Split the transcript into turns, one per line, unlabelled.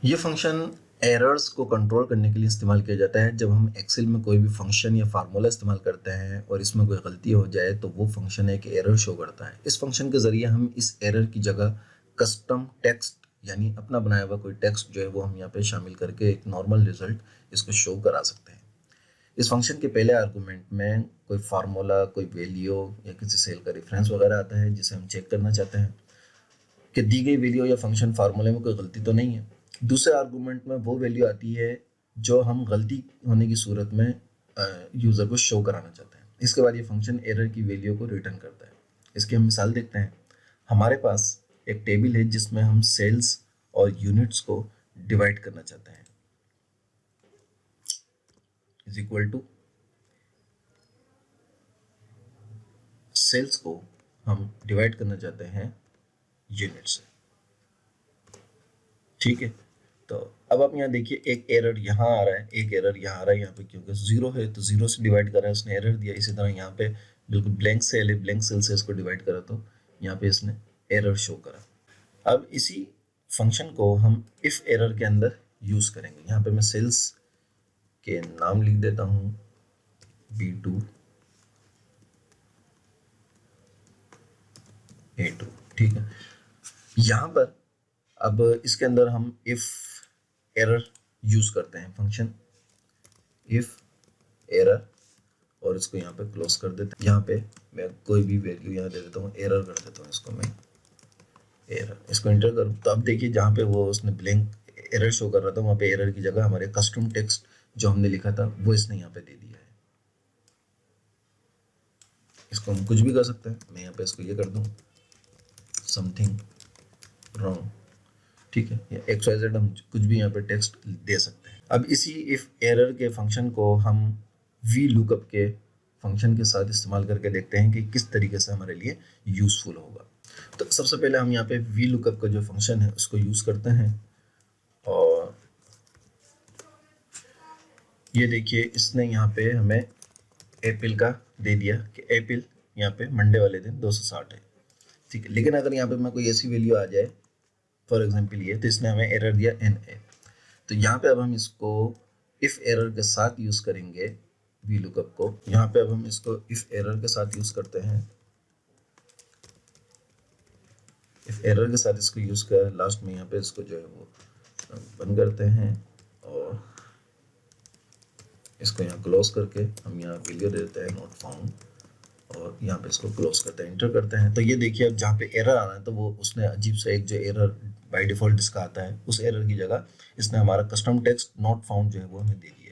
ये function errors को control करने के लिए इस्तेमाल किया जाता है। जब हम एक्सेल में कोई भी फंक्शन या फार्मूला इस्तेमाल करते हैं और इसमें कोई गलती हो जाए तो वो फंक्शन एक एरर शो करता है। इस फंक्शन के ज़रिए हम इस एरर की जगह कस्टम टेक्स्ट यानी अपना बनाया हुआ कोई टेक्स्ट जो है वो हम यहाँ पे शामिल करके एक नॉर्मल रिजल्ट इसको शो करा सकते हैं। इस फंक्शन के पहले आर्गूमेंट में कोई फार्मूला, कोई वैल्यू या किसी सेल का रेफरेंस वगैरह आता है जिसे हम चेक करना चाहते हैं कि दी गई वैल्यू या फंक्शन फार्मूले में कोई गलती तो नहीं है। दूसरे आर्गूमेंट में वो वैल्यू आती है जो हम गलती होने की सूरत में यूज़र को शो कराना चाहते हैं। इसके बाद ये फंक्शन एरर की वैल्यू को रिटर्न करता है। इसकी हम मिसाल देखते हैं। हमारे पास एक टेबल है जिसमें हम सेल्स और यूनिट्स को डिवाइड करना चाहते हैं। इज इक्वल टू सेल्स को हम डिवाइड करना चाहते हैं यूनिट से। ठीक है, तो अब आप यहाँ देखिए एक एरर यहाँ आ रहा है, एक एरर यहाँ आ रहा है। यहाँ पे क्योंकि जीरो है तो जीरो से डिवाइड कर रहा है, उसने एरर दिया। इसी तरह यहाँ पे बिल्कुल ब्लैंक सेल है, ब्लैंक सेल से इसको डिवाइड करा तो यहाँ पे इसने एरर शो करा। अब इसी फंक्शन को हम इफ एरर के अंदर यूज करेंगे। यहाँ पे मैं सेल्स के नाम लिख देता हूँ B2 A2। ठीक है, यहाँ पर अब इसके अंदर हम इफ एरर यूज करते हैं, फंक्शन इफ एरर, और इसको यहाँ पे क्लोज कर देते हैं। यहाँ पे मैं कोई भी वैल्यू यहाँ दे देता हूँ, एरर कर देता हूँ इसको मैं एरर। इसको एंटर करूँ तो अब देखिए जहाँ पे वो उसने ब्लैंक एरर शो कर रहा था वहाँ पे एरर की जगह हमारे कस्टम टेक्स्ट जो हमने लिखा था वो इसने यहाँ पे दे दिया है। इसको हम कुछ भी कर सकते हैं। मैं यहाँ पे इसको ये कर दूँ समथिंग रॉन्ग। ठीक है, या XYZ हम कुछ भी यहाँ पे टेक्स्ट दे सकते हैं। अब इसी इफ एरर के फंक्शन को हम वी लुकअप के फंक्शन के साथ इस्तेमाल करके देखते हैं कि किस तरीके से हमारे लिए यूजफुल होगा। तो सबसे पहले हम यहाँ पे वी लुकअप का जो फंक्शन है उसको यूज करते हैं, और ये देखिए इसने यहाँ पे हमें अप्रैल का दे दिया कि अप्रैल यहाँ पे मंडे वाले दिन 260 है। ठीक है, लेकिन अगर यहाँ पे मैं कोई ऐसी वैल्यू आ जाए, फॉर एग्जाम्पल ये, तो इसने हमें एरर दिया NA। तो यहाँ पे अब हम इसको इफ एरर के साथ यूज करेंगे वी लुकअप को। यहाँ पे अब हम इसको इफ एरर के साथ यूज करते हैं। इफ एरर के साथ इसको यूज कर लास्ट में यहाँ पे इसको जो है वो बंद करते हैं, और इसको यहाँ क्लोज करके हम यहाँ वैल्यू दे देते हैं नॉट फाउंड, और यहाँ पे इसको क्लोज करते हैं, एंटर करते हैं। तो ये देखिए अब जहाँ पे एरर आना है तो वो उसने अजीब सा एक जो एरर बाय डिफॉल्ट जिसका आता है उस एरर की जगह इसने हमारा कस्टम टेक्स्ट नॉट फाउंड जो है वो हमें दे दिया है।